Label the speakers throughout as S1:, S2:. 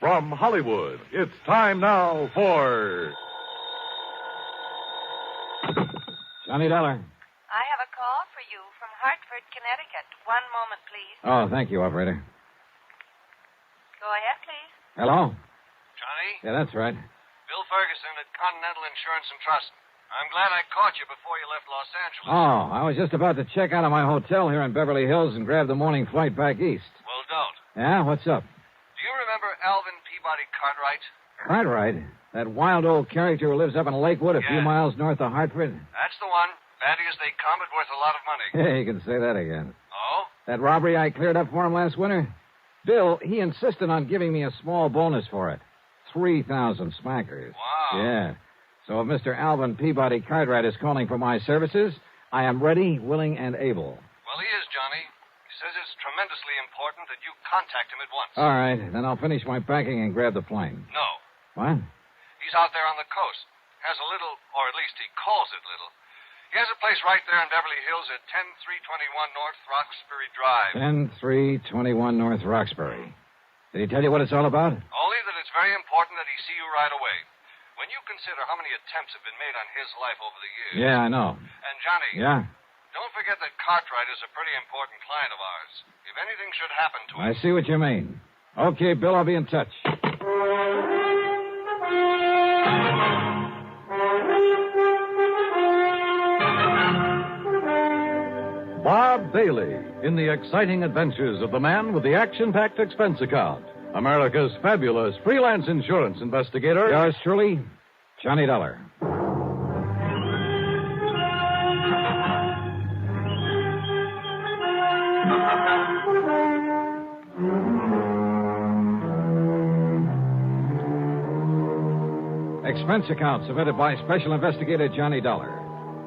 S1: From Hollywood, it's time now for...
S2: Johnny Dollar.
S3: I have a call for you from Hartford, Connecticut. One moment, please.
S2: Oh, thank you, operator.
S3: Go ahead, please.
S2: Hello?
S4: Johnny?
S2: Yeah, that's right.
S4: Bill Ferguson at Continental Insurance and Trust. I'm glad I caught you before you left Los Angeles.
S2: Oh, I was just about to check out of my hotel here in Beverly Hills and grab the morning flight back east.
S4: Well, don't.
S2: Yeah? What's up?
S4: Do you remember Alvin Peabody Cartwright?
S2: Cartwright? That wild old character who lives up in Lakewood a few miles north of Hartford?
S4: That's the one. Batty as they come, but worth a lot of money.
S2: Yeah, you can say that again.
S4: Oh?
S2: That robbery I cleared up for him last winter? Bill, he insisted on giving me a small bonus for it. 3,000 smackers.
S4: Wow.
S2: Yeah. So if Mr. Alvin Peabody Cartwright is calling for my services, I am ready, willing, and able.
S4: Well, he is, Johnny. He says it's tremendously important that you contact him at once.
S2: All right. Then I'll finish my packing and grab the plane.
S4: No.
S2: What?
S4: He's out there on the coast. Has a little, or at least he calls it little. He has a place right there in Beverly Hills at 10321 North Roxbury Drive.
S2: 10321 North Roxbury. Did he tell you what it's all about?
S4: Only that it's very important that he see you right away. When you consider how many attempts have been made on his life over the years.
S2: Yeah, I know.
S4: And, Johnny.
S2: Yeah?
S4: Don't forget that Cartwright is a pretty important client of ours. If anything should happen to him...
S2: I see what you mean. Okay, Bill, I'll be in touch.
S1: Bob Bailey in the exciting adventures of the man with the action-packed expense account. America's fabulous freelance insurance investigator.
S2: Yours truly, Johnny Dollar. Expense account submitted by Special Investigator Johnny Dollar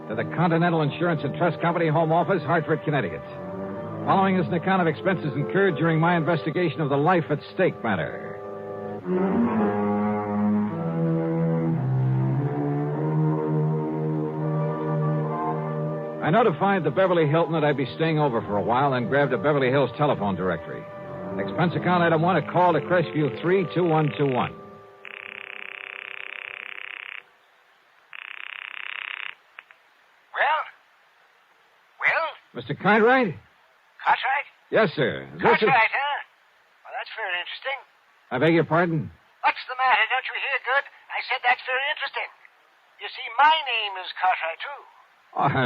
S2: to the Continental Insurance and Trust Company Home Office, Hartford, Connecticut. Following is an account of expenses incurred during my investigation of the life at stake matter. I notified the Beverly Hilton that I'd be staying over for a while and grabbed a Beverly Hills telephone directory. Expense account item 1, a call to Crestview 32121.
S4: Well?
S2: Mr. Cartwright?
S4: Cartwright?
S2: Yes, sir.
S4: Cartwright, huh? Well, that's very interesting.
S2: I beg your pardon?
S4: What's the matter? Don't you hear good? I said that's very interesting. You see, my name is Cartwright, too.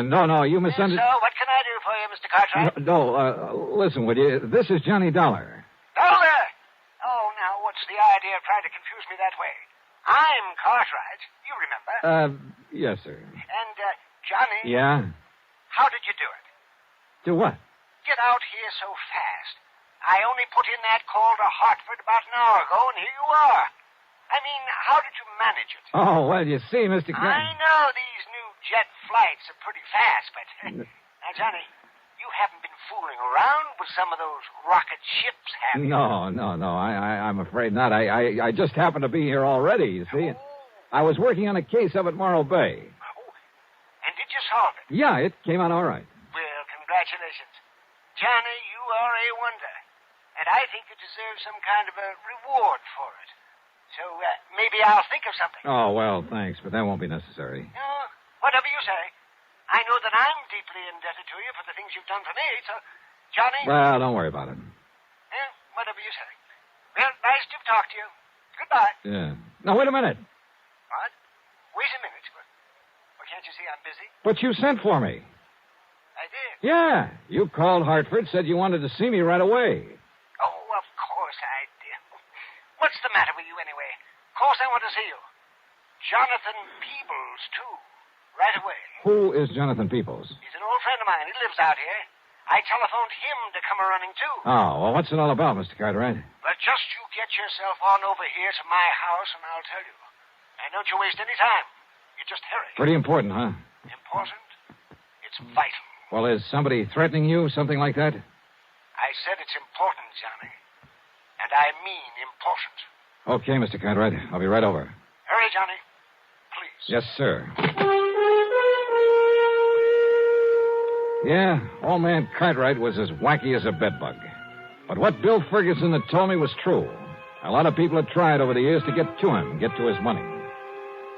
S2: No, you misunderstood.
S4: So, what can I do for you, Mr. Cartwright?
S2: Listen, will you? This is Johnny Dollar.
S4: Dollar? Oh, now, what's the idea of trying to confuse me that way? I'm Cartwright. You remember?
S2: Yes, sir.
S4: And, Johnny?
S2: Yeah?
S4: How did you do it?
S2: Do what?
S4: Get out here so fast. I only put in that call to Hartford about an hour ago, and here you are. I mean, how did you manage it?
S2: Oh, well, you see, Mr.
S4: I know these new jet flights are pretty fast, but... Now, Johnny, you haven't been fooling around with some of those rocket ships, have you?
S2: No. I'm afraid not. I just happened to be here already, you see. I was working on a case up at Morro Bay.
S4: Oh, and did you solve it?
S2: Yeah, it came out all right.
S4: Well, congratulations. Johnny, you are a wonder. And I think you deserve some kind of a reward for it. So, maybe I'll think of something.
S2: Oh, well, thanks, but that won't be necessary.
S4: Whatever you say. I know that I'm deeply indebted to you for the things you've done for me, so, Johnny...
S2: Well, don't worry about it.
S4: Whatever you say. Well, nice to talk to you. Goodbye.
S2: Yeah. Now, wait a minute.
S4: What? Wait a minute. Well, can't you see I'm busy?
S2: But you sent for me.
S4: I did.
S2: Yeah. You called Hartford, said you wanted to see me right away.
S4: Oh, of course I did. What's the matter with you, anyway? Of course I want to see you. Jonathan Peebles, too. Right away.
S2: Who is Jonathan Peebles?
S4: He's an old friend of mine. He lives out here. I telephoned him to come a-running, too.
S2: Oh, well, what's it all about, Mr. Cartwright?
S4: Well, just you get yourself on over here to my house, and I'll tell you. And don't you waste any time. You just hurry.
S2: Pretty important, huh?
S4: Important? It's vital.
S2: Well, is somebody threatening you, something like that?
S4: I said it's important, Johnny. And I mean important.
S2: Okay, Mr. Cartwright. I'll be right over.
S4: Hurry, Johnny. Please.
S2: Yes, sir. Yeah, old man Cartwright was as wacky as a bedbug. But what Bill Ferguson had told me was true. A lot of people have tried over the years to get to him, get to his money.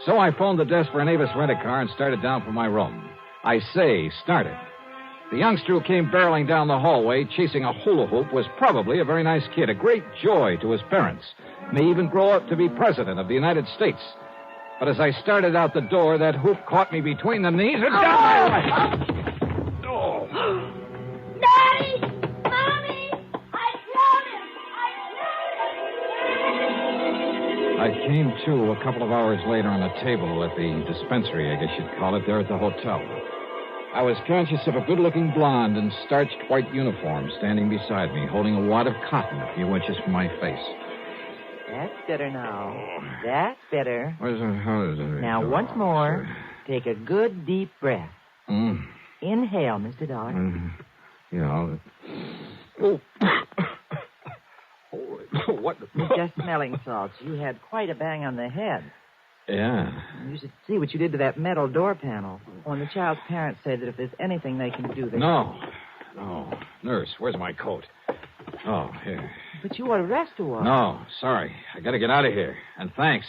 S2: So I phoned the desk for an Avis rent-a-car and started down for my room. I say started. The youngster who came barreling down the hallway chasing a hula hoop was probably a very nice kid, a great joy to his parents. May even grow up to be president of the United States. But as I started out the door, that hoop caught me between the knees and down my leg. Oh.
S5: Daddy! Mommy! I killed him!
S2: I came to a couple of hours later on a table at the dispensary, I guess you'd call it, there at the hotel. I was conscious of a good-looking blonde in starched white uniform standing beside me, holding a wad of cotton a few inches from my face.
S6: That's better now. That's better.
S2: How is it?
S6: Now, once more, take a good, deep breath. Inhale, Mr. Dollar.
S2: Yeah. Oh. What?
S6: Just smelling salts. You had quite a bang on the head.
S2: Yeah.
S6: You should see what you did to that metal door panel. When the child's parents say that if there's anything they can do, they...
S2: No. Nurse, where's my coat? Oh, here.
S6: But you ought to rest a while.
S2: No, sorry. I gotta get out of here. And thanks.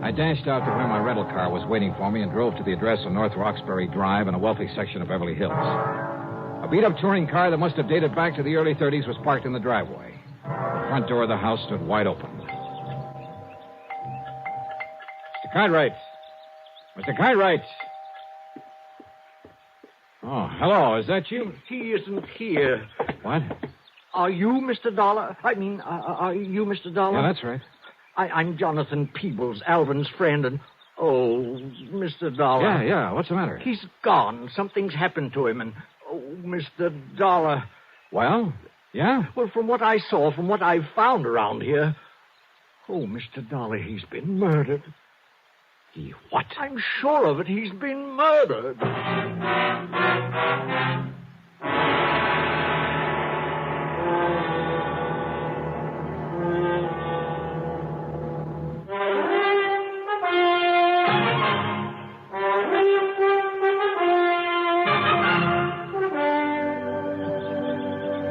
S2: I dashed out to where my rental car was waiting for me and drove to the address on North Roxbury Drive in a wealthy section of Beverly Hills. A beat-up touring car that must have dated back to the early 30s was parked in the driveway. The front door of the house stood wide open. Mr. Cartwright. Mr. Cartwright. Oh, hello. Is that you?
S7: He isn't here.
S2: What?
S7: Are you Mr. Dollar? Are you Mr. Dollar?
S2: Yeah, that's right.
S7: I'm Jonathan Peebles, Alvin's friend, and... Oh, Mr. Dollar.
S2: Yeah. What's the matter?
S7: He's gone. Something's happened to him, and... Oh, Mr. Dollar.
S2: Well, yeah?
S7: Well, from what I saw, from what I've found around here... Oh, Mr. Dollar, he's been murdered.
S2: He what?
S7: I'm sure of it. He's been murdered.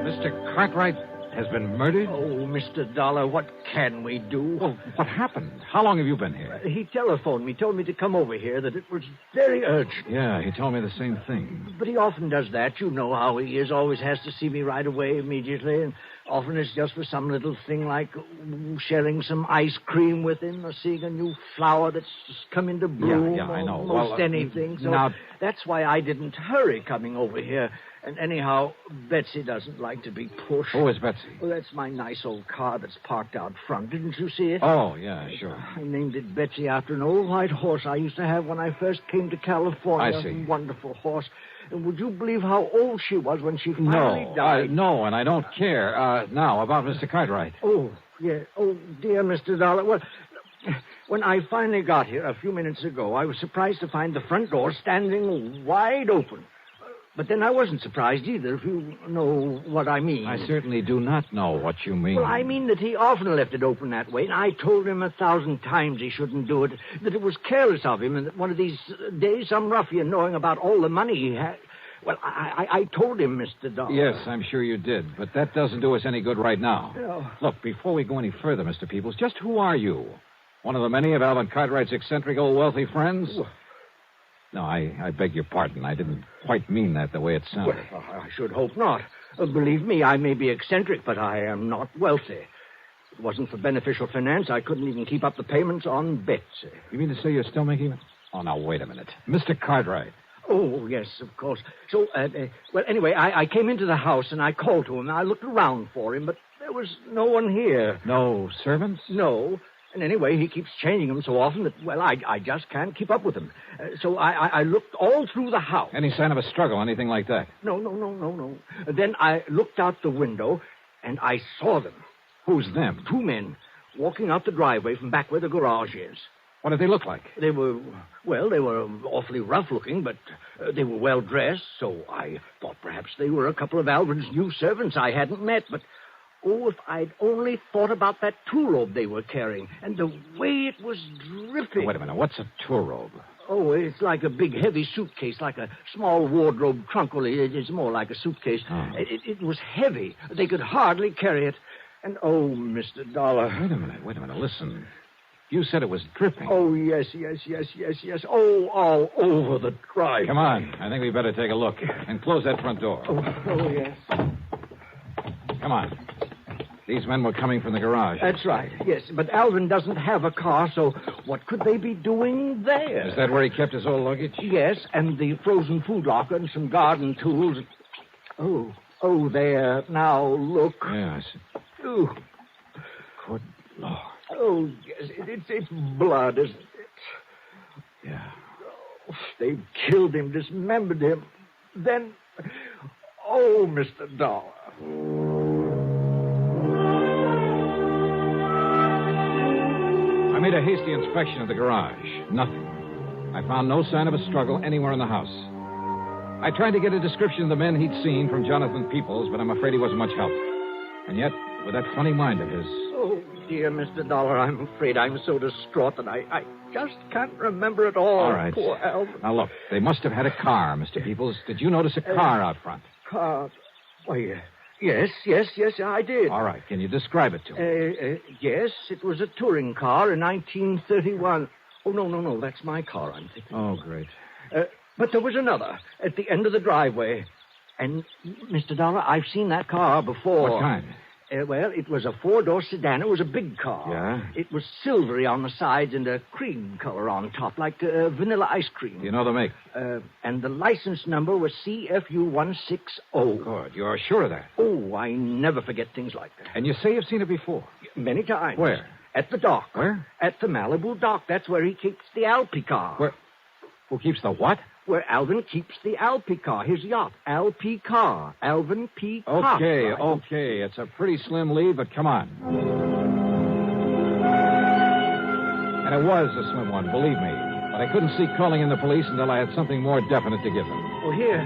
S2: Mr. Cartwright has been murdered?
S7: Oh, Mr. Dollar, what can we do?
S2: Well, what happened? How long have you been here?
S7: He telephoned me, told me to come over here, that it was very urgent.
S2: Yeah, he told me the same thing.
S7: But he often does that. You know how he is. Always has to see me right away, immediately. And often it's just for some little thing like sharing some ice cream with him or seeing a new flower that's just come into bloom.
S2: Yeah, I know.
S7: Most anything. So
S2: now...
S7: that's why I didn't hurry coming over here. And anyhow, Betsy doesn't like to be pushed.
S2: Who is Betsy?
S7: Well, that's my nice old car that's parked out front. Didn't you see it?
S2: Oh, yeah, sure.
S7: I named it Betsy after an old white horse I used to have when I first came to California.
S2: I see.
S7: A wonderful horse. And would you believe how old she was when she finally died?
S2: No, and I don't care. Now, about Mr. Cartwright.
S7: Oh, yeah. Oh, dear Mr. Dollar. Well, when I finally got here a few minutes ago, I was surprised to find the front door standing wide open. But then I wasn't surprised either, if you know what I mean.
S2: I certainly do not know what you mean.
S7: Well, I mean that he often left it open that way, and I told him 1,000 times he shouldn't do it, that it was careless of him, and that one of these days some ruffian, knowing about all the money he had... Well, I told him, Mr. Dollar.
S2: Yes, I'm sure you did, but that doesn't do us any good right now.
S7: No.
S2: Look, before we go any further, Mr. Peebles, just who are you? One of the many of Alvin Cartwright's eccentric old wealthy friends? No, I beg your pardon. I didn't quite mean that the way it sounded.
S7: Well, I should hope not. Believe me, I may be eccentric, but I am not wealthy. If it wasn't for beneficial finance, I couldn't even keep up the payments on Betsy.
S2: You mean to say you're still making it? Oh, now, wait a minute. Mr. Cartwright.
S7: Oh, yes, of course. So, well, anyway, I came into the house and I called to him. I looked around for him, but there was no one here.
S2: No servants?
S7: No. And anyway, he keeps changing them so often that, well, I just can't keep up with him. So I looked all through the house.
S2: Any sign of a struggle, anything like that?
S7: No. Then I looked out the window, and I saw them.
S2: Who's them?
S7: 2 men walking out the driveway from back where the garage is.
S2: What did they look like?
S7: They were awfully rough-looking, but they were well-dressed, so I thought perhaps they were a couple of Alvin's new servants I hadn't met, but... Oh, if I'd only thought about that tool robe they were carrying, and the way it was dripping.
S2: Wait a minute. What's a tour robe?
S7: Oh, it's like a big, heavy suitcase, like a small wardrobe trunk, only it's more like a suitcase.
S2: Oh.
S7: It was heavy. They could hardly carry it. And, oh, Mr. Dollar.
S2: Wait a minute. Listen. You said it was dripping.
S7: Oh, yes. Oh, all over the drive.
S2: Come on. I think we better take a look. And close that front door.
S7: Oh, yes.
S2: Come on. These men were coming from the garage.
S7: That's right, yes. But Alvin doesn't have a car, so what could they be doing there?
S2: Is that where he kept his old luggage?
S7: Yes, and the frozen food locker and some garden tools. Oh, there. Now, look.
S2: Yeah, I see.
S7: Oh,
S2: Good Lord.
S7: oh yes, it's blood, isn't it?
S2: Yeah.
S7: Oh, they've killed him, dismembered him. Then, oh, Mr. Dollar.
S2: I made a hasty inspection of the garage. Nothing. I found no sign of a struggle anywhere in the house. I tried to get a description of the men he'd seen from Jonathan Peoples, but I'm afraid he wasn't much help. And yet, with that funny mind of his...
S7: Oh, dear Mr. Dollar, I'm afraid I'm so distraught that I just can't remember it all.
S2: All right.
S7: Poor Alvin.
S2: Now, look, they must have had a car, Mr. Peoples. Did you notice a car out front?
S7: Car. Why, yes, I did.
S2: All right. Can you describe it to me?
S7: Yes, it was a touring car in 1931. Oh, no, that's my car, I'm thinking.
S2: Oh, great.
S7: But there was another at the end of the driveway. And, Mr. Dollar, I've seen that car before.
S2: What kind?
S7: Well, it was a four-door sedan. It was a big car.
S2: Yeah?
S7: It was silvery on the sides and a cream color on top, like vanilla ice cream.
S2: Do you know the make?
S7: And the license number was CFU 160.
S2: Good. You're sure of that?
S7: Oh, I never forget things like that.
S2: And you say you've seen it before?
S7: Many times.
S2: Where?
S7: At the dock.
S2: Where?
S7: At the Malibu dock. That's where he keeps the Alpi car.
S2: Where? Who keeps the what?
S7: Where Alvin keeps the Alpi car, his yacht. Alpi car. Alvin P. Cartwright.
S2: Okay. It's a pretty slim lead, but come on. And it was a slim one, believe me. But I couldn't see calling in the police until I had something more definite to give them.
S7: Oh, here.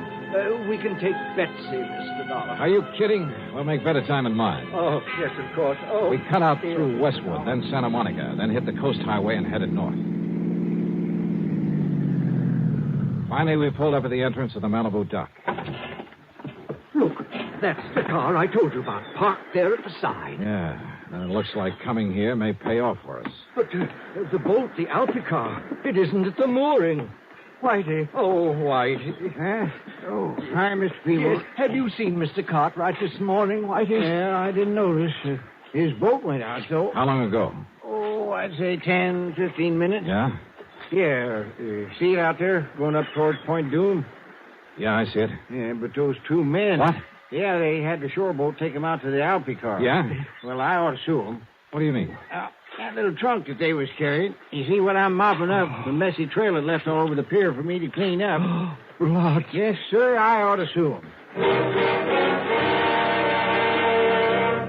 S7: We can take Betsy, Mr. Dollar.
S2: Are you kidding? We'll make better time in mine.
S7: Oh, yes, of course. Oh,
S2: We cut out through Westwood, then Santa Monica, then hit the coast highway and headed north. Finally, we pulled up at the entrance of the Malibu dock.
S7: Look, that's the car I told you about, parked there at the side.
S2: Yeah, and it looks like coming here may pay off for us.
S7: But the boat, the Alpi car, it isn't at the mooring. Whitey. Oh, Whitey.
S8: Oh, hi, Mr. Peebles.
S7: Yes. Have you seen Mr. Cartwright this morning, Whitey?
S8: Yeah, I didn't notice. His boat went out, though.
S2: How long ago?
S8: Oh, I'd say 10, 15 minutes.
S2: Yeah?
S8: Yeah. See it out there, going up towards Point Doom?
S2: Yeah, I see it.
S8: Yeah, but those two men...
S2: What?
S8: Yeah, they had the shore boat take them out to the Alpi car.
S2: Yeah?
S8: Well, I ought to sue them.
S2: What do you mean?
S8: That little trunk that they was carrying. You see what I'm mopping up? The messy trail it left all over the pier for me to clean up.
S7: Blood.
S8: Yes, sir, I ought to sue them.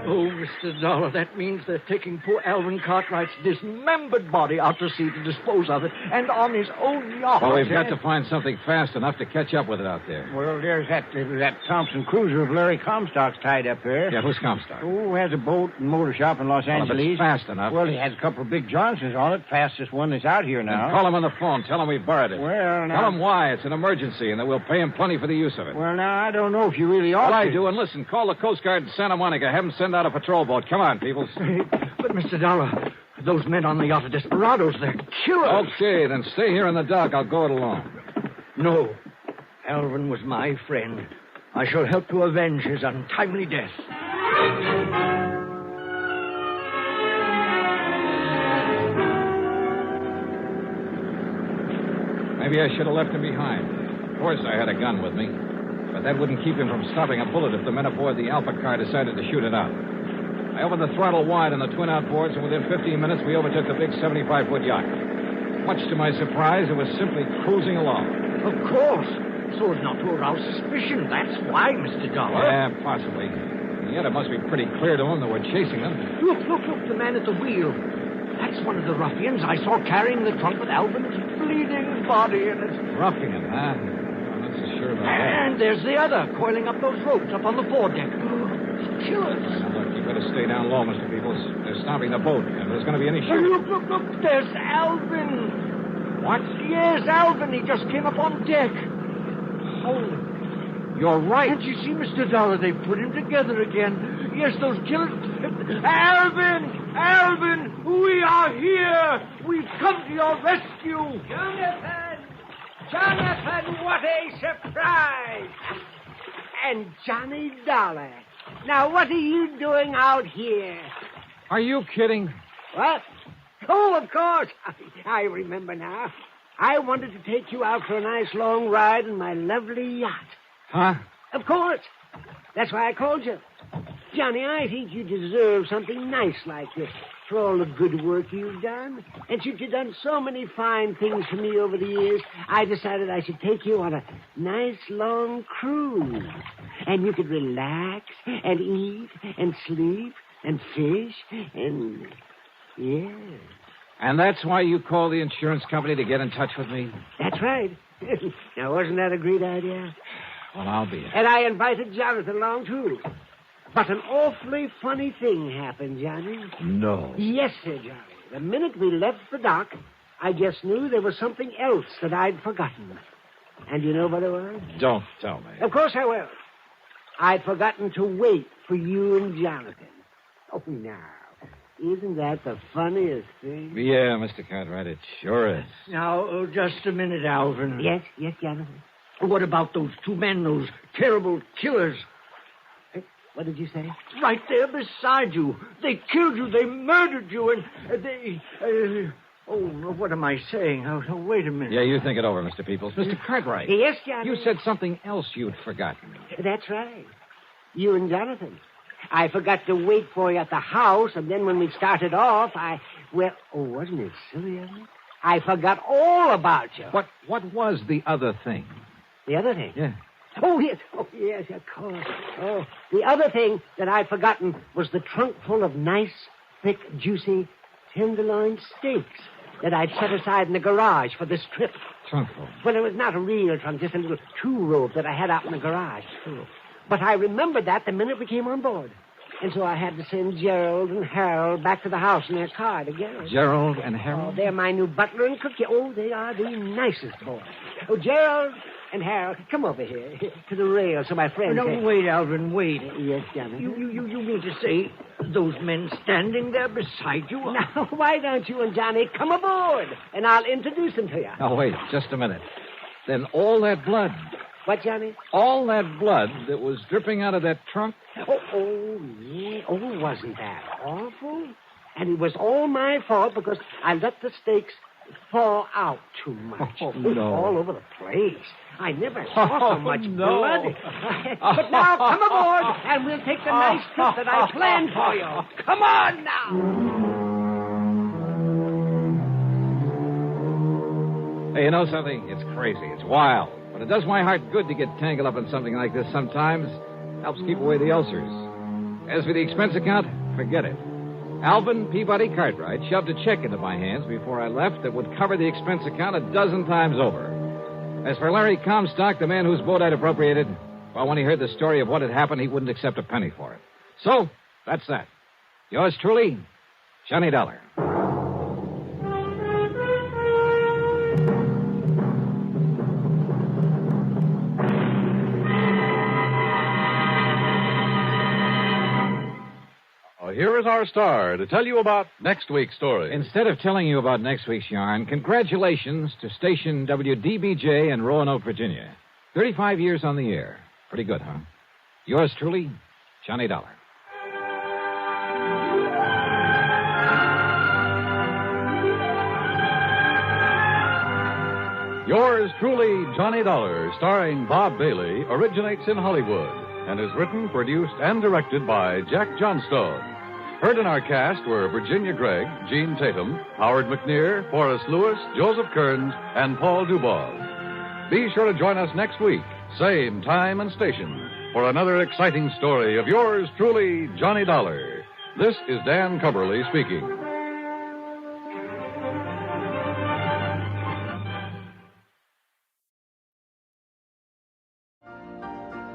S7: Oh, Mr. Dollar, that means they're taking poor Alvin Cartwright's dismembered body out to sea to dispose of it, and on his own yacht.
S2: Well, we've got to find something fast enough to catch up with it out there.
S8: Well, there's that Thompson cruiser of Larry Comstock's tied up there.
S2: Yeah, who's Comstock?
S8: Oh, has a boat and motor shop in Los
S2: Well, if
S8: Angeles.
S2: it's fast enough.
S8: Well, he has a couple of big Johnsons on it. Fastest one that's out here now.
S2: Then call him on the phone. Tell him we borrowed it.
S8: Well, now...
S2: Tell him why. It's an emergency, and that we'll pay him plenty for the use of it.
S8: Well, now, I don't know if you really ought
S2: Well, I
S8: to.
S2: do, and listen, call the Coast Guard in Santa Monica. Have them send out a patrol boat. Come on, Peoples.
S7: But, Mr. Dollar, those men on the yacht are desperados. They're killers.
S2: Okay, then stay here in the dock. I'll go it alone.
S7: No. Alvin was my friend. I shall help to avenge his untimely death.
S2: Maybe I should have left him behind. Of course, I had a gun with me. But that wouldn't keep him from stopping a bullet if the men aboard the Alpha car decided to shoot it out. I opened the throttle wide on the twin outboards, and within 15 minutes, we overtook the big 75-foot yacht. Much to my surprise, it was simply cruising along.
S7: Of course. So as not to arouse suspicion. That's why, Mr. Dollar.
S2: Yeah, possibly. And yet it must be pretty clear to them that we're chasing them.
S7: Look, the man at the wheel. That's one of the ruffians I saw carrying the trunk with Alvin's bleeding body in it.
S2: Ruffian, huh? I'm not so sure about that.
S7: And there's the other, coiling up those ropes up on the foredeck. Killers.
S2: Now, look, you better stay down low, Mr. Peoples. They're stopping the boat. If there's going to be any shooting...
S7: Look. There's Alvin.
S2: What?
S7: Yes, Alvin. He just came up on deck.
S2: Oh, you're right.
S7: Can't you see, Mr. Dollar? They put him together again. Yes, those killers. Alvin! Alvin! We are here! We've come to your rescue!
S8: Jonathan! Jonathan, what a surprise! And Johnny Dollar. Now, what are you doing out here?
S2: Are you kidding?
S8: What? Oh, of course. I remember now. I wanted to take you out for a nice long ride in my lovely yacht.
S2: Huh?
S8: Of course. That's why I called you. Johnny, I think you deserve something nice like this for all the good work you've done. And since you've done so many fine things for me over the years, I decided I should take you on a nice long cruise. And you could relax and eat and sleep and fish and... yeah.
S2: And that's why you called the insurance company to get in touch with me?
S8: That's right. Now, wasn't that a great idea?
S2: Well, I'll be.
S8: And I invited Jonathan along, too. But an awfully funny thing happened, Johnny.
S2: No.
S8: Yes, sir, Johnny. The minute we left the dock, I just knew there was something else that I'd forgotten. And you know what it was?
S2: Don't tell me.
S8: Of course I will. I'd forgotten to wait for you and Jonathan. Oh, now, isn't that the funniest thing?
S2: Yeah, Mr. Cartwright, it sure is.
S7: Now, just a minute, Alvin.
S8: Yes, Jonathan.
S7: What about those two men, those terrible killers?
S8: What did you say?
S7: Right there beside you. They killed you. They murdered you. And they... oh, what am I saying? Oh, wait a minute.
S2: Yeah, you think it over, Mr. Peoples. Mr. Cartwright.
S8: Yes, Johnny.
S2: You said something else you'd forgotten.
S8: That's right. You and Jonathan. I forgot to wait for you at the house, and then when we started off, well, wasn't it silly of me? I forgot all about you.
S2: What was the other thing?
S8: The other thing?
S2: Yeah.
S8: Oh, yes, of course. Oh, the other thing that I'd forgotten was the trunk full of nice, thick, juicy tenderloin steaks that I'd set aside in the garage for this trip.
S2: Trunk full?
S8: Well, it was not a real trunk, just a little two-rope that I had out in the garage. But I remembered that the minute we came on board. And so I had to send Gerald and Harold back to the house in their car to get us.
S2: Gerald and Harold?
S8: Oh, they're my new butler and cook. Oh, they are the nicest boys. Oh, Gerald and Harold, come over here to the rail so my friend
S7: No,
S8: can...
S7: wait, Alvin, wait.
S8: Yes, Johnny.
S7: You mean to say those men standing there beside you?
S8: Now, why don't you and Johnny come aboard, and I'll introduce them to you.
S2: Oh, wait, just a minute. Then all that blood...
S8: What, Johnny?
S2: All that blood that was dripping out of that trunk?
S8: Yeah. Oh, wasn't that awful? And it was all my fault because I let the steaks fall out too much.
S2: Oh, no.
S8: All over the place. I never saw so much
S2: no.
S8: blood. But now, come aboard, and we'll take the nice trip that I planned for you. Come on now.
S2: Hey, you know something? It's crazy. It's wild. But it does my heart good to get tangled up in something like this sometimes. Helps keep away the ulcers. As for the expense account, forget it. Alvin Peabody Cartwright shoved a check into my hands before I left that would cover the expense account 12 times over. As for Larry Comstock, the man whose boat I'd appropriated, well, when he heard the story of what had happened, he wouldn't accept a penny for it. So, that's that. Yours truly, Johnny Dollar.
S1: Here is our star to tell you about next week's story.
S2: Instead of telling you about next week's yarn, congratulations to station WDBJ in Roanoke, Virginia. 35 years on the air. Pretty good, huh? Yours truly, Johnny Dollar.
S1: Yours truly, Johnny Dollar, starring Bob Bailey, originates in Hollywood and is written, produced, and directed by Jack Johnstone. Heard in our cast were Virginia Gregg, Gene Tatum, Howard McNear, Forrest Lewis, Joseph Kearns, and Paul Dubov. Be sure to join us next week, same time and station, for another exciting story of yours truly, Johnny Dollar. This is Dan Cumberly speaking.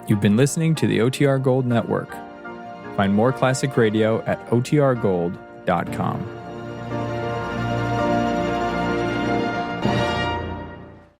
S9: You've been listening to the OTR Gold Network. Find more classic radio at otrgold.com.